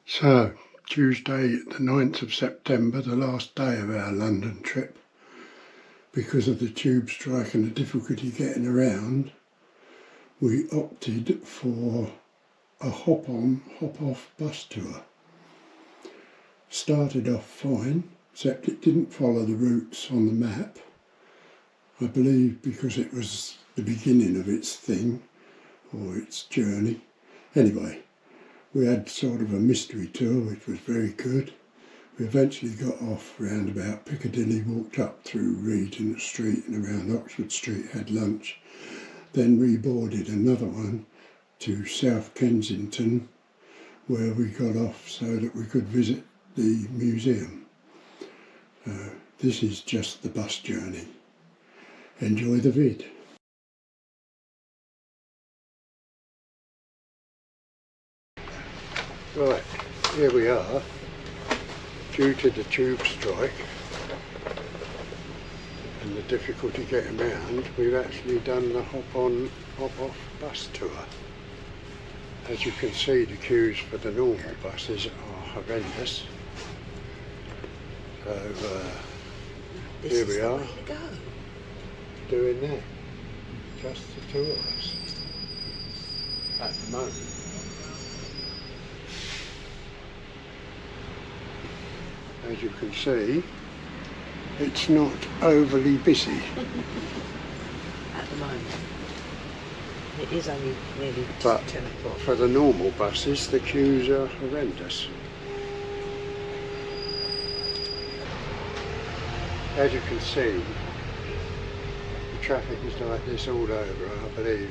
So, Tuesday the 9th of September, the last day of our London trip. Because of the tube strike and the difficulty getting around, we opted for a hop-on, hop-off bus tour. Started off fine, except it didn't follow the routes on the map. I believe because it was the beginning of its thing, or its journey. Anyway, we had sort of a mystery tour, which was very good. We eventually got off round about Piccadilly, walked up through Regent Street and around Oxford Street, had lunch, then reboarded another one to South Kensington, where we got off so that we could visit the museum. This is just the bus journey. Enjoy the vid. Right, here we are. Due to the tube strike and the difficulty getting around, we've actually done the hop-on, hop-off bus tour. As you can see, the queues for the normal buses are horrendous. So here we are, doing that. Just the two of us at the moment. As you can see, it's not overly busy. At the moment. It is only nearly but 10 o'clock. For the normal buses, the queues are horrendous. As you can see, the traffic is like this all over, I believe,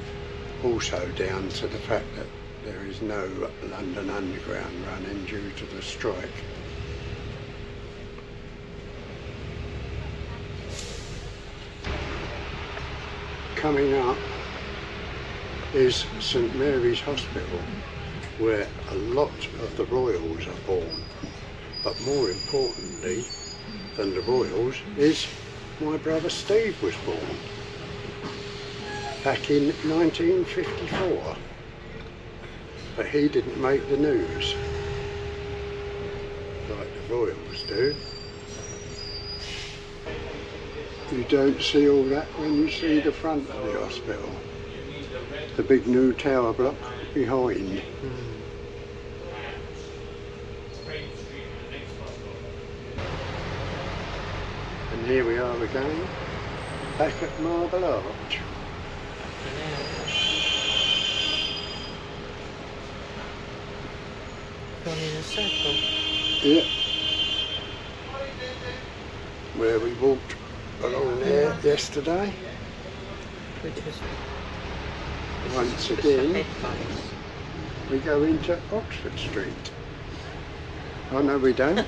also down to the fact that there is no London Underground running due to the strike. Coming up is St Mary's Hospital, where a lot of the royals are born. But more importantly than the royals is my brother Steve was born back in 1954. But he didn't make the news like the royals do. You don't see all that when you see the front of the hospital. The big new tower block behind. And here we are again, back at Marble Arch. Gone in a circle. Yep. Where we walked along there yesterday. Which was Once again, we go into Oxford Street. Oh no, we don't.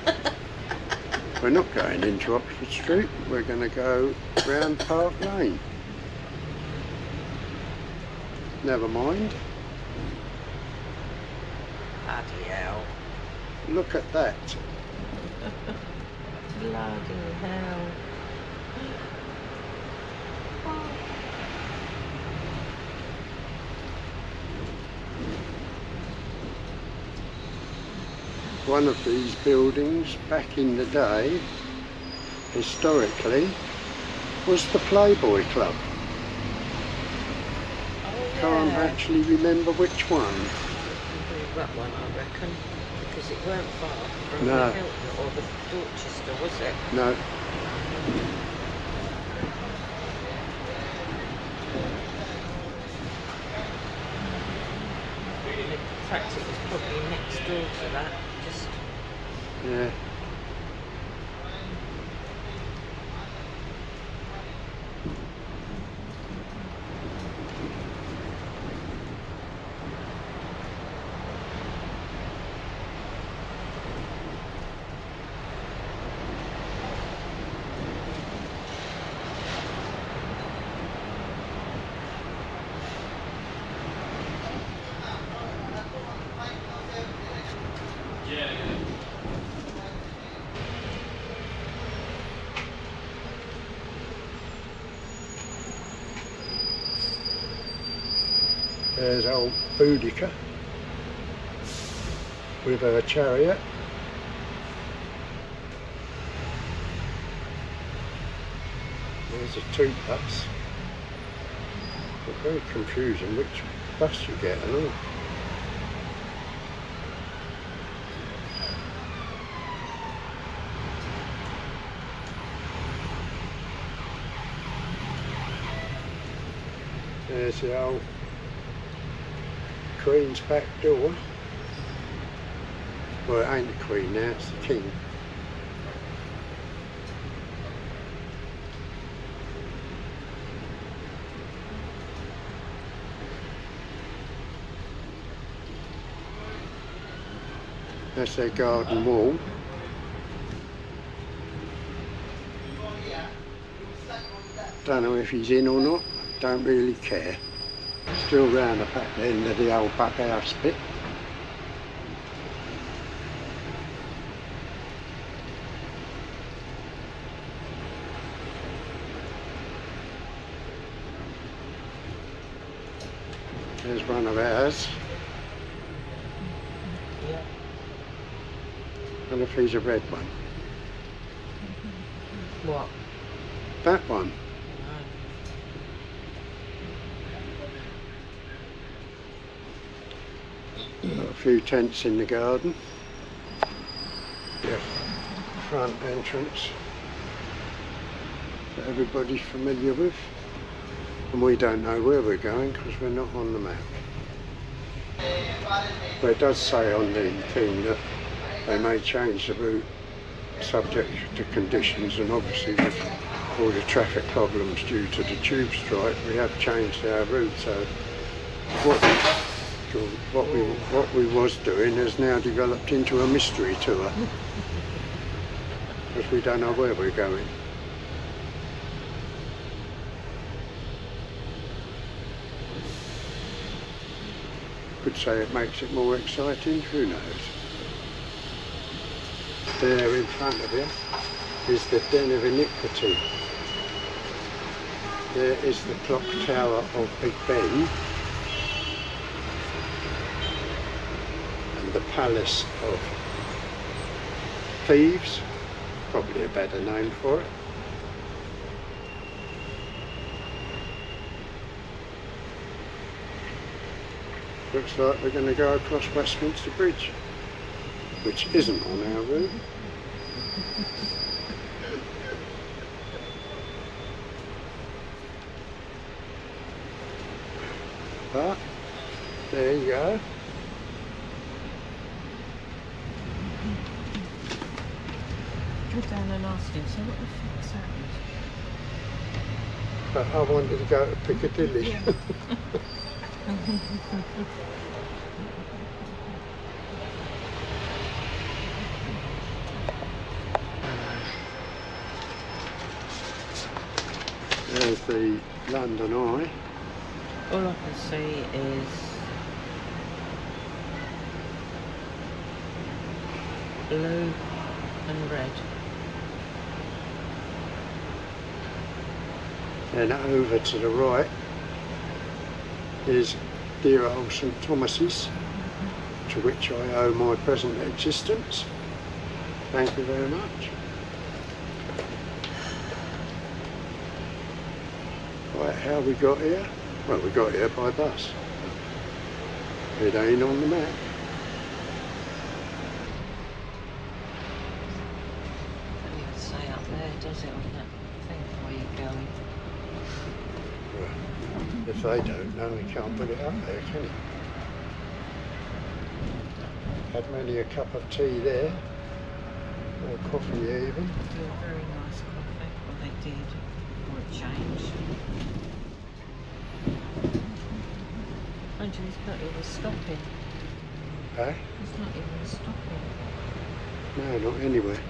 We're not going into Oxford Street, we're going to go round Park Lane. Never mind. Bloody hell. Look at that. Bloody hell. One of these buildings back in the day, historically, was the Playboy Club. Oh, yeah. Can't actually remember which one. That one, I reckon, because it weren't far from No. the Hilton or the Dorchester, was it? No. In fact, it was probably next door to that. Just Yeah. There's old Boudica with her chariot. There's a 2 bus. It's very confusing which bus you get and all. There's the old Queen's back door. Well, it ain't the Queen now, it's the King. That's their garden wall. Don't know if he's in or not, don't really care. Still round the back end of the old back house bit. There's one of ours. Yeah. I wonder if he's a red one. What? That one. Got a few tents in the garden. Yeah. Front entrance that everybody's familiar with. And we don't know where we're going because we're not on the map. But it does say on the thing that they may change the route subject to conditions, and obviously with all the traffic problems due to the tube strike we have changed our route, so what we was doing has now developed into a mystery tour because we don't know where we're going. Could say it makes it more exciting, who knows. There in front of you is the Den of Iniquity. There is the clock tower of Big Ben and the Palace of Thieves, probably a better name for it. Looks like we're going to go across Westminster Bridge, which isn't on our route. But there you go. Go down and ask him, so what the fuck's happened? But I wanted to go to Piccadilly. Yeah. There's the London Eye. All I can see is blue and red. And over to the right is dear old St Thomas's, to which I owe my present existence. Thank you very much. Right, how we got here? Well, we got here by bus. It ain't on the map. Doesn't even say up there, does it, on that thing where you're going? Well, if they don't know, he can't put it up there, can he? Had many a cup of tea there, or coffee even. They do a very nice coffee, or they did, or it changed. Mind you, he's not even stopping. Eh? He's not even stopping. No, not anywhere.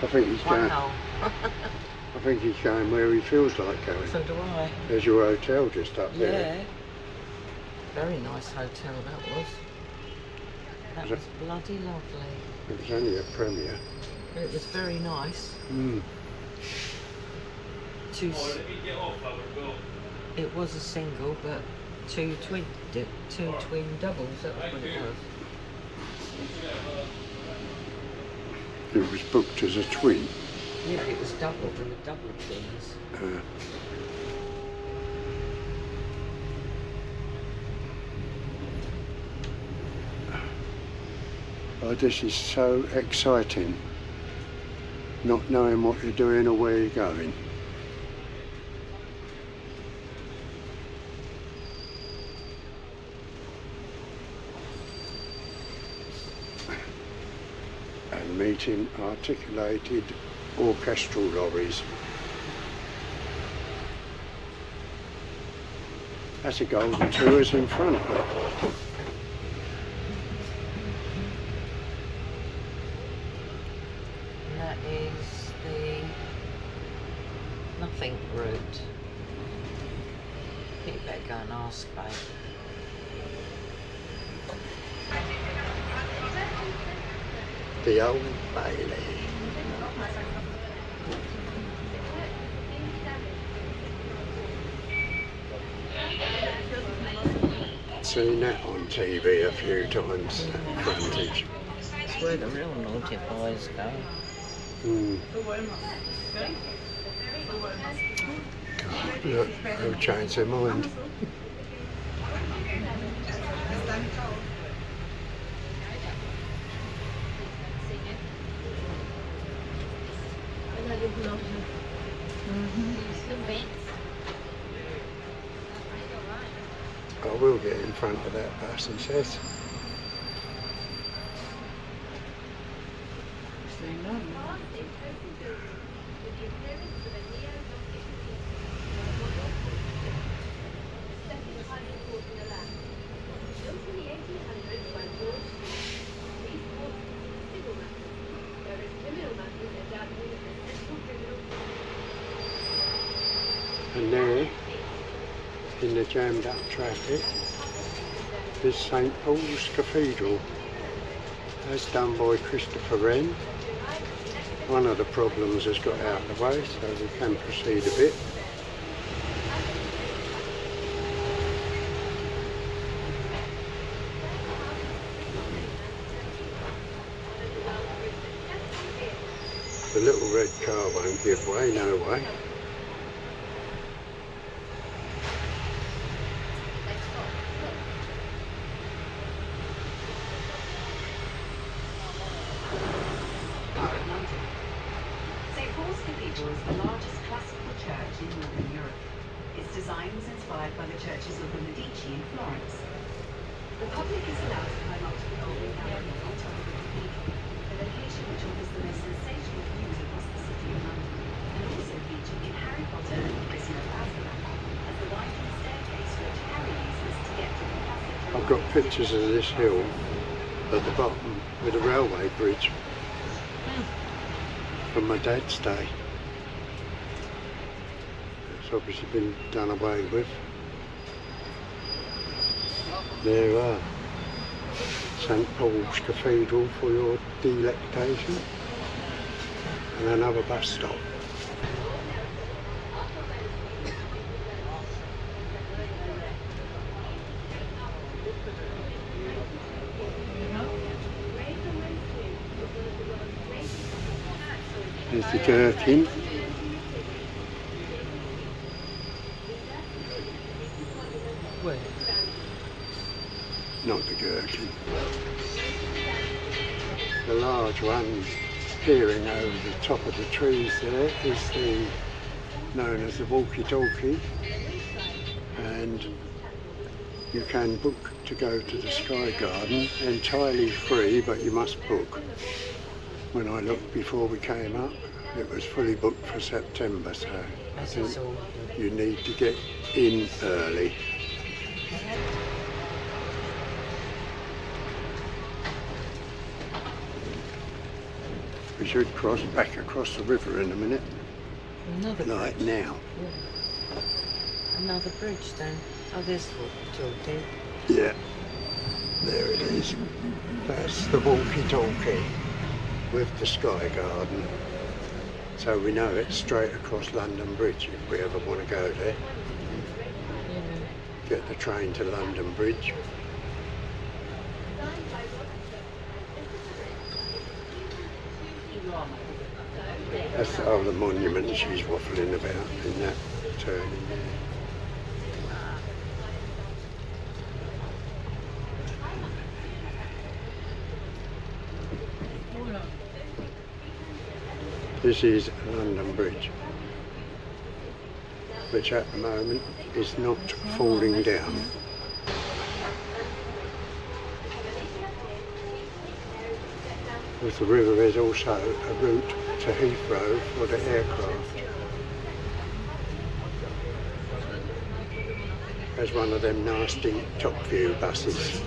I think he's going. Wow. I think he's going where he feels like going. So do I. There's your hotel just up there. Yeah. Very nice hotel that was. That was bloody lovely. It was only a Premier. It was very nice. Mm. It was a single, but two twin doubles. That was what it was. It was booked as a twin. Yeah, but it was double. There were double twins. Oh, this is so exciting, not knowing what you're doing or where you're going. And meeting articulated orchestral lorries. That's a golden tours in front of it. That is the nothing route. I think you better go and ask, babe. The Old Bailey. Seen that on TV a few times, that frontage. It's where the real naughty boys go. God, look, they'll change their mind. I will get in front of that bus, he says. And there, in the jammed up traffic, is St Paul's Cathedral, as done by Christopher Wren. One of the problems has got out of the way, so we can proceed a bit. The little red car won't give way, no way. St Paul's Cathedral is the largest classical church in Northern Europe. Its design was inspired by the churches of the Medici in Florence. The public is allowed to climb up to the golden gallery on top of the cathedral, a location which offers the most sensational views across the city of London, and also featured in Harry Potter and the Prisoner of Azkaban, as the winding staircase which Harry uses to get to the passage. I've got pictures of this hill at the bottom with a railway bridge from my dad's day. It's obviously been done away with. There you are, St Paul's Cathedral for your delectation, and another bus stop. There's the Gherkin. Where? Not the Gherkin. The large one peering over the top of the trees there is the known as the walkie-talkie, and you can book to go to the Sky Garden, entirely free, but you must book. When I looked before we came up, it was fully booked for September, so I think you need to get in early. We should cross back across the river in a minute. Another Like bridge. now. Yeah. Another bridge then. Oh, there's walkie-talkie. Yeah, there it is. That's the walkie-talkie with the Sky Garden. So we know it's straight across London Bridge if we ever want to go there. Yeah. Get the train to London Bridge. That's the other monument she's waffling about in that turning there. This is London Bridge, which at the moment is not falling down. With the river is also a route to Heathrow for the aircraft. There's one of them nasty top view buses.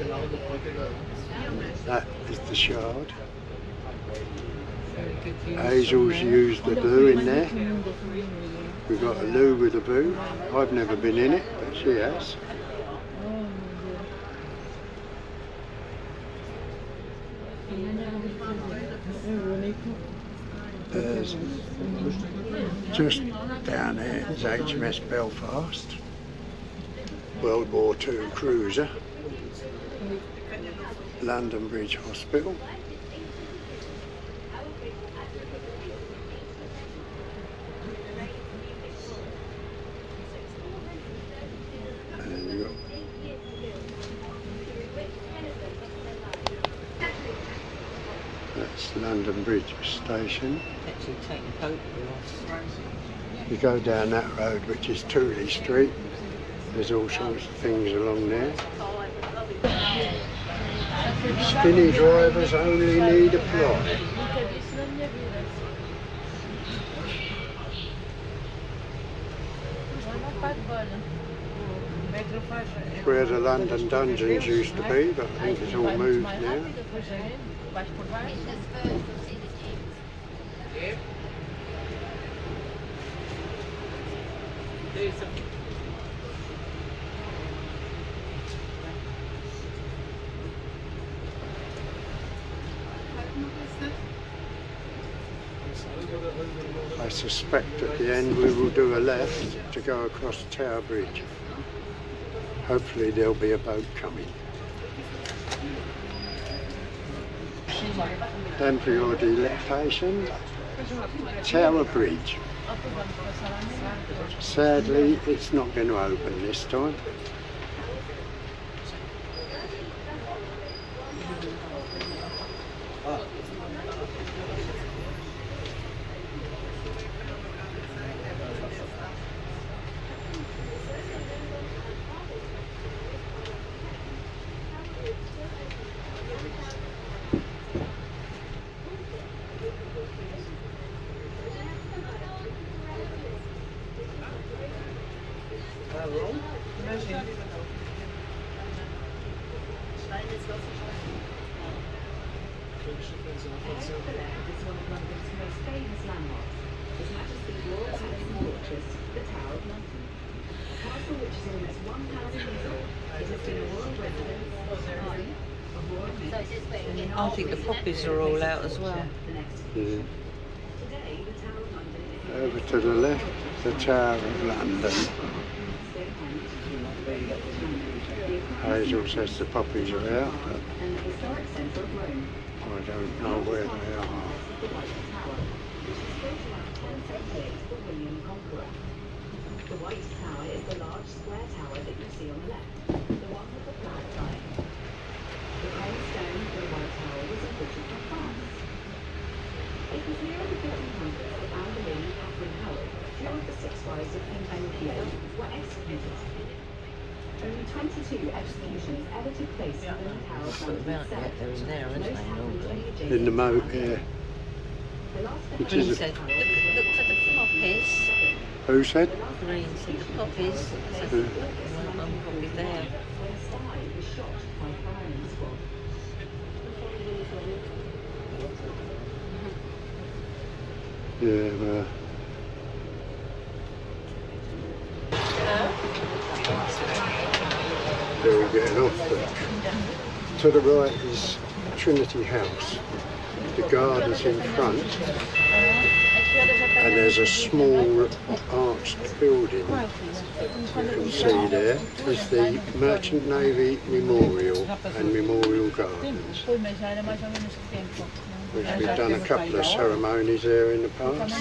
That is the Shard. Hazel's used the loo in there. We've got a loo with a boo. I've never been in it, but she has. There's just down there is HMS Belfast, World War II cruiser, London Bridge Hospital. That's London Bridge Station. Actually taking photographs. You go down that road, which is Tooley Street. There's all sorts of things along there. Skinny drivers only need apply. Where the London Dungeons used to be, but I think it's all moved now. I suspect at the end we will do a left to go across Tower Bridge. Hopefully there'll be a boat coming. Then for your delectation, Tower Bridge. Sadly, it's not going to open this time. I think the poppies are all out as well. Yeah. Over to the left, the Tower of London. Hazel says the poppies are out, but I don't know where they are. The White Tower is the large square tower that you see on the left, the one with the flag flying. The plain stone for the White Tower was imported from France. It was near the 1400s that Anne Boleyn and Catherine Howard, two of the 6 wives of King Henry VIII, were executed. Only 22 executions ever took place within the Tower of London itself. They're in there, aren't they, normally? In the moat here. Which Green is said, look for the poppies. Who said? Green said the poppies. Said, I'm probably there. Yeah, well. There we're getting off there. To the right is Trinity House. The garden's in front. And there's a small arched building you can see there. Is the Merchant Navy Memorial and Memorial Gardens, Because we've done a couple of ceremonies there in the past.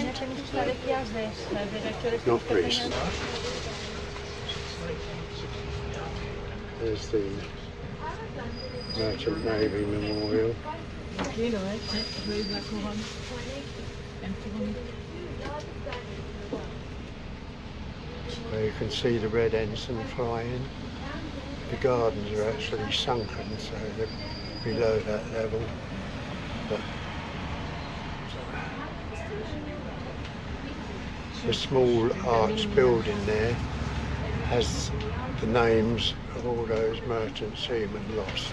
Not recent. There's the Merchant Navy Memorial. Where you can see the red ensign flying. The gardens are actually sunken, so they're below that level. But the small arched building there has the names of all those merchant seamen lost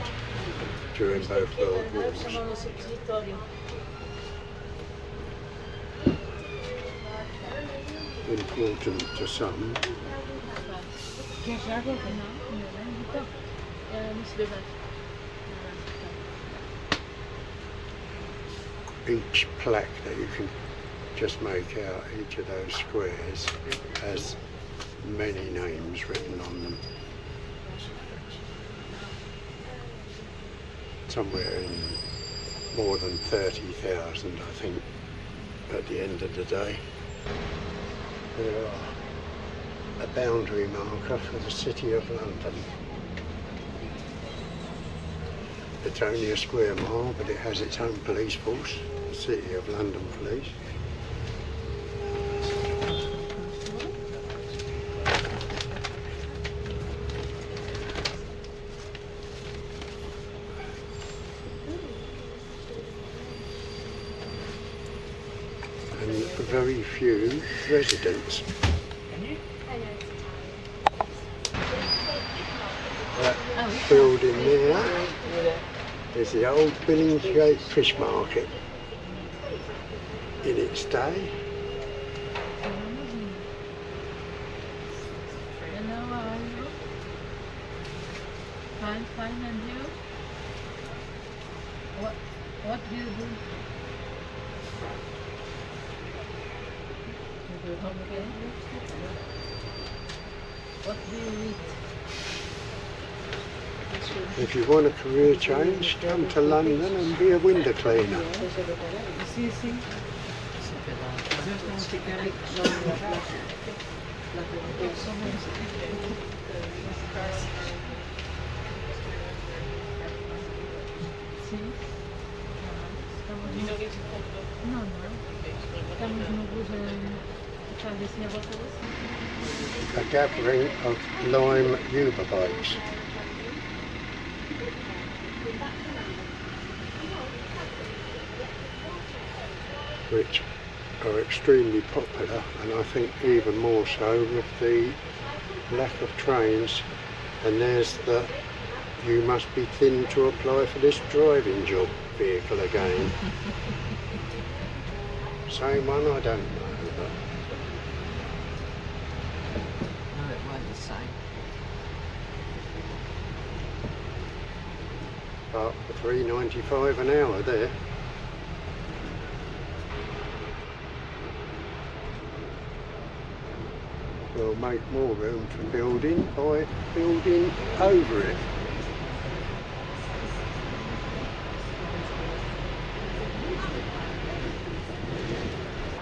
during both World Wars. Important to some. Each plaque that you can just make out, each of those squares, has many names written on them. Somewhere in more than 30,000, I think, at the end of the day. There are a boundary marker for the City of London. It's only a square mile, but it has its own police force, the City of London Police. And very few residents. That building there is the old Billingsgate Fish Market in its day. Hello, how are you? Fine, and you? What do you do? You go home again? What do you eat? If you want a career change, come to London and be a window cleaner. Sí, sí. A gathering of lime Uber bikes. Which are extremely popular, and I think even more so with the lack of trains. And there's the "you must be thin to apply for this driving job" vehicle again. Same one, I don't know, but No, it weren't the same. but for £3.95 an hour there. We'll make more room for building by building over it.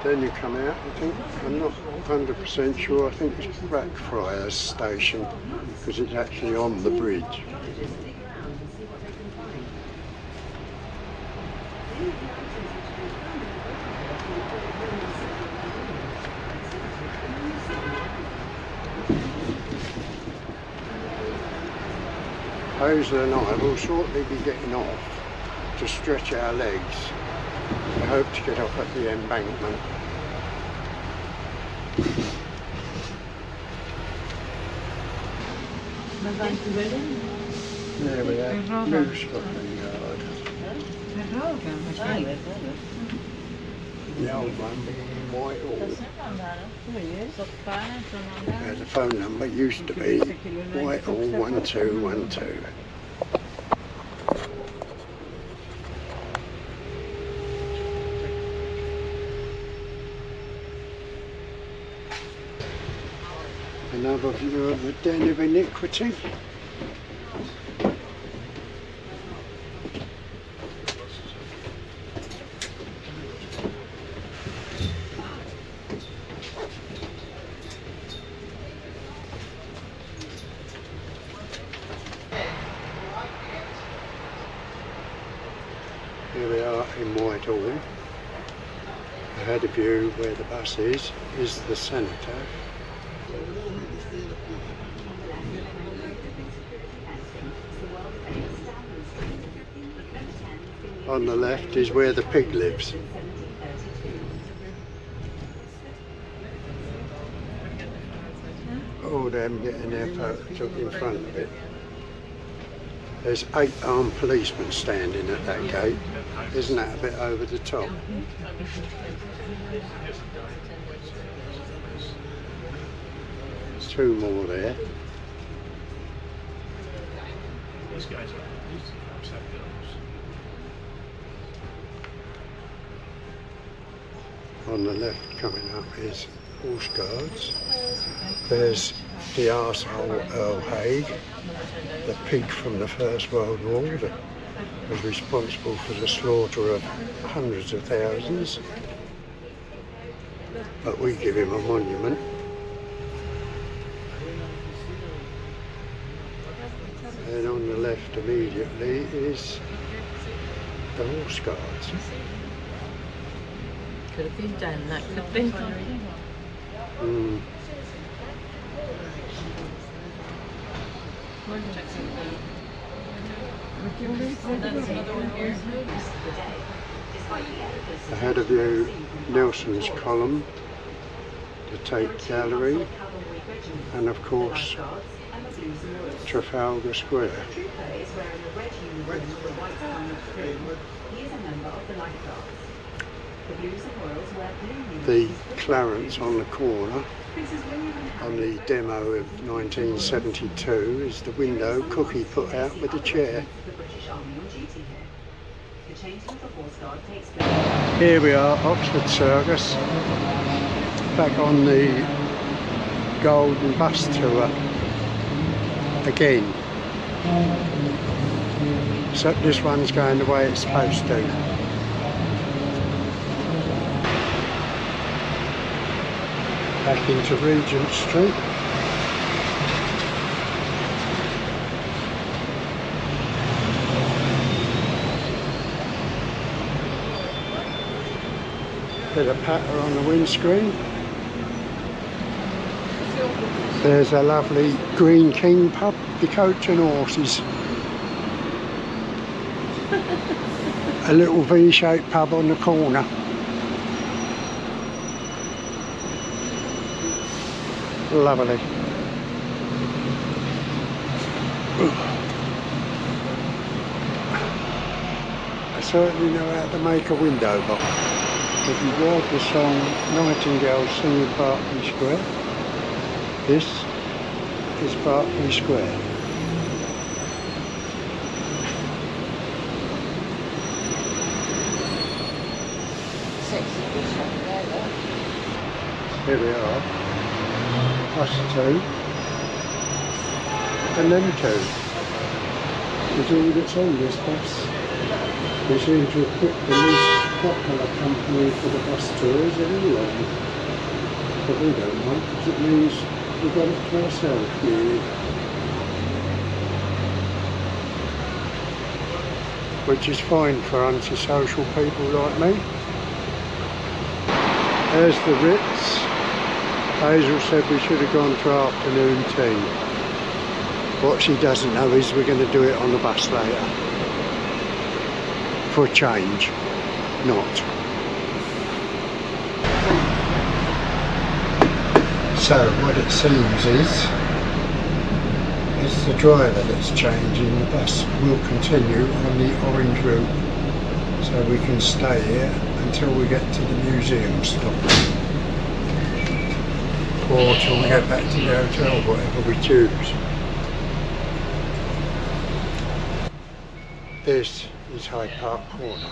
Then you come out, I think, I'm not 100% sure, I think it's Blackfriars Station, because it's actually on the bridge. Hazel and I will shortly be getting off to stretch our legs. I hope to get off at the embankment. There we are, New Scotland Yard. The old one being Whitehall. The phone number used to be Whitehall 1212. Another view of the Den of Iniquity. Here we are in Whitehall. Ahead of you where the bus is the Cenotaph. On the left is where the pig lives. All them getting their photo took in front of it. There's 8 armed policemen standing at that gate. Isn't that a bit over the top? There's 2 more there. These guys are used to upset girls. On the left coming up is Horse Guards. There's the arsehole Earl Hyde, the pig from the First World War that was responsible for the slaughter of hundreds of thousands. But we give him a monument. And on the left immediately is the Horse Guards. Could have been down, that could have been. Ahead of you, Nelson's Column, the Tate Gallery, and of course Trafalgar Square. The Clarence on the corner on the demo of 1972 is the window Cookie put out with a chair. Here we are, Oxford Circus, back on the Golden Bus Tour again. Except this one's going the way it's supposed to. Back into Regent Street. Bit of patter on the windscreen. There's a lovely Green King pub, the Coach and Horses. A little V-shaped pub on the corner. Lovely. I certainly know how to make a window box. If you've heard the song Nightingale Singing Berkeley Square, this is Berkeley Square. Here we are. Us 2 and them 2 is all that's on this bus. We seem to have picked the least popular company for the bus tours anyway, but we don't mind because it means we've got it to ourselves really. Which is fine for antisocial people like me. There's the Ritz. Hazel said we should have gone for afternoon tea. What she doesn't know is we're going to do it on the bus later. For a change. Not. So what it seems is it's the driver that's changing. The bus will continue on the orange route. So we can stay here until we get to the museum stop. Or till we get back to the hotel, whatever we choose. This is Hyde Park Corner.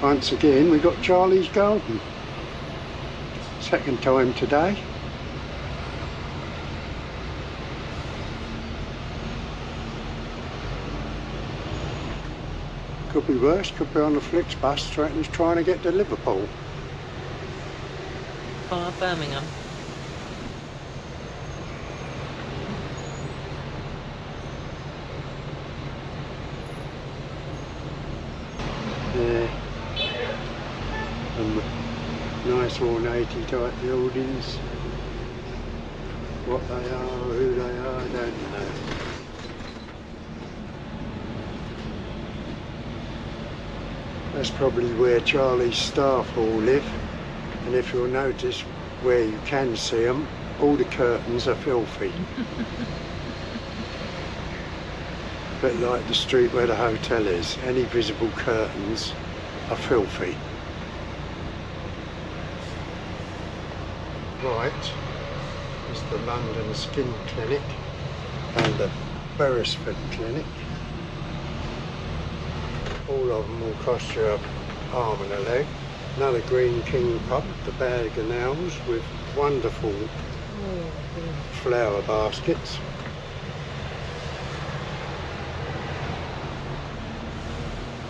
Once again we got Charlie's Garden. Second time today. Could be worse, could be on the Flix bus trying to get to Liverpool. Via Birmingham. nice ornatey type buildings. What they are, who they are, I don't know. That's probably where Charlie's staff all live, and if you'll notice where you can see them, all the curtains are filthy. A bit like the street where the hotel is, any visible curtains are filthy. Right, is the London Skin Clinic and the Beresford Clinic. All of them will cost you an arm and a leg. Another Green King pub, the Bag of Nails, with wonderful flower baskets.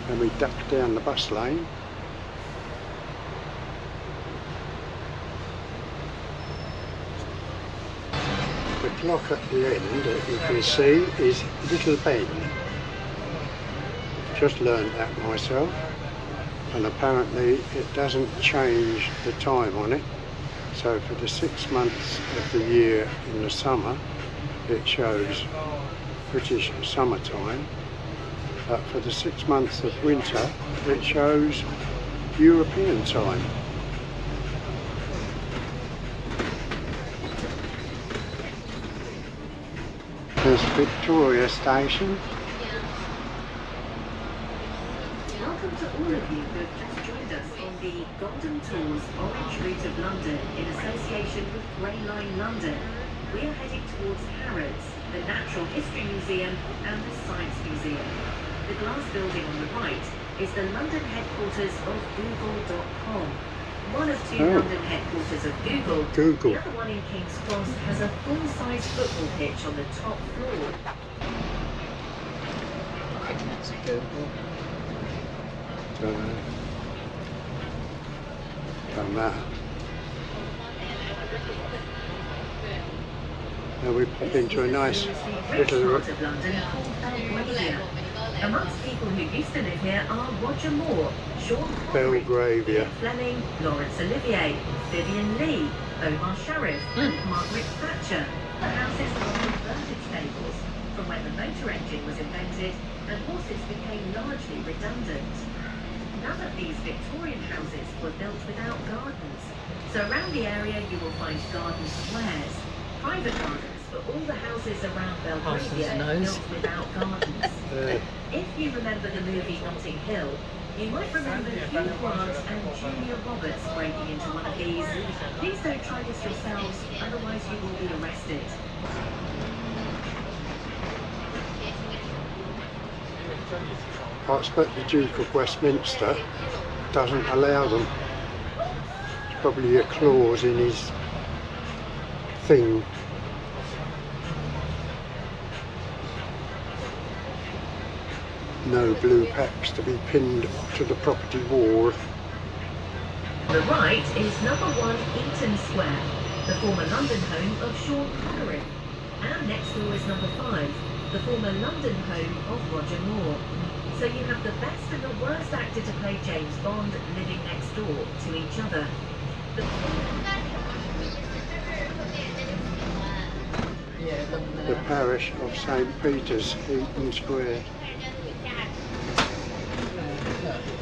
And we duck down the bus lane. The clock at the end that you can see is Little Ben. Just learned that myself, and apparently it doesn't change the time on it. So for the 6 months of the year in the summer it shows British summertime, but for the 6 months of winter it shows European time. There's Victoria Station. Welcome to all of you who have just joined us on the Golden Tours Orange Route of London in association with Grey Line London. We are heading towards Harrods, the Natural History Museum and the Science Museum. The glass building on the right is the London headquarters of Google.com. One of two London headquarters of Google. The other one in King's Cross has a full-size football pitch on the top floor. I think that's a Google. Don't matter. Now we pop into a nice little part of London called Belgravia. Amongst people who used to live here are Roger Moore, Sean Connery, Belgravia. Fleming, Laurence Olivier, Vivian Leigh, Omar Sharif, and Margaret Thatcher. The houses are converted stables from when the motor engine was invented and horses became largely redundant. None of these Victorian houses were built without gardens, so around the area you will find garden squares, private gardens for all the houses around Belgravia built without gardens. If you remember the movie Notting Hill, you might remember Hugh Grant and Julia Roberts breaking into one of these. Please don't try this yourselves, otherwise you will be arrested. I expect the Duke of Westminster doesn't allow them. It's probably a clause in his thing. No blue packs to be pinned to the property wall. The right is number 1 Eaton Square, the former London home of Sean Connery. And next door is number 5, the former London home of Roger Moore. So you have the best and the worst actor to play James Bond living next door to each other. The parish of St. Peter's, Eaton Square.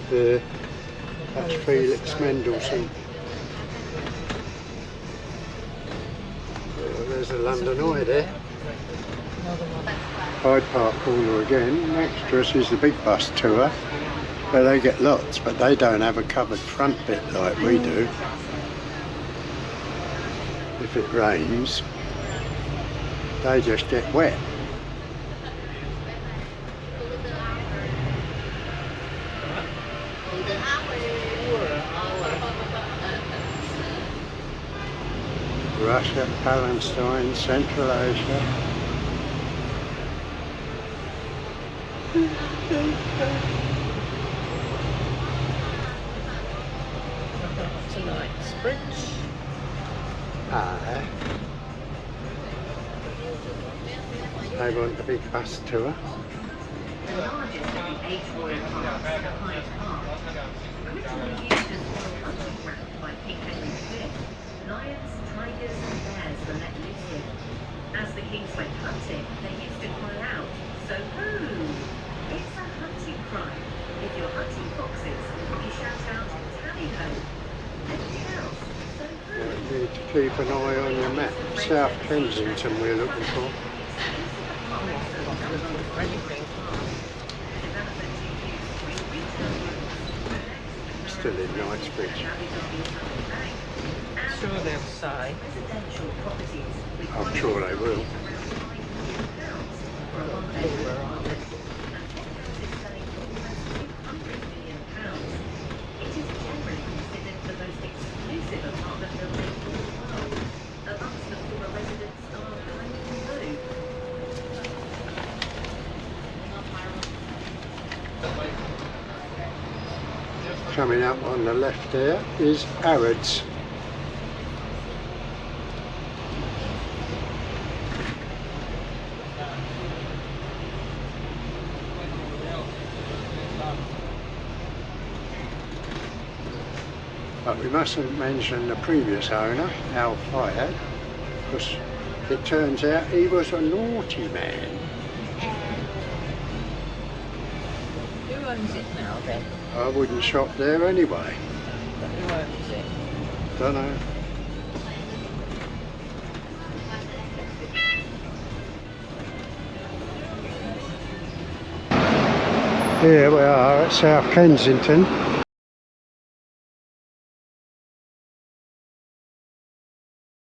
There, that's Felix Mendelssohn. There's a London Eye there. Hyde Park Corner again. Next to us is the big bus tour, where they get lots, but they don't have a covered front bit like we do. If it rains, they just get wet. Russia, Palestine, Central Asia. Tonight's bridge. Aye. They want the big bus tour. The largest of the 8 royal parks, Hyde Park, originally used as royal hunting ground by King Henry V, lions, tigers and bears were let loose here. As the kings went hunting, they used to cry out, "So-ho!" It's a hunting cry. If you're hunting foxes, you shout out, "Tally-ho!" Anything else? So-ho! You need to keep an eye on your map. South Kensington we're looking for. Still in Knightsbridge. Sure they'll say. I'm sure they will. Coming up on the left there is Harrods. But we mustn't mention the previous owner, Hyde, because it turns out he was a naughty man. Who owns it now then? I wouldn't shop there anyway. But who owns it? Don't know. Here we are at South Kensington.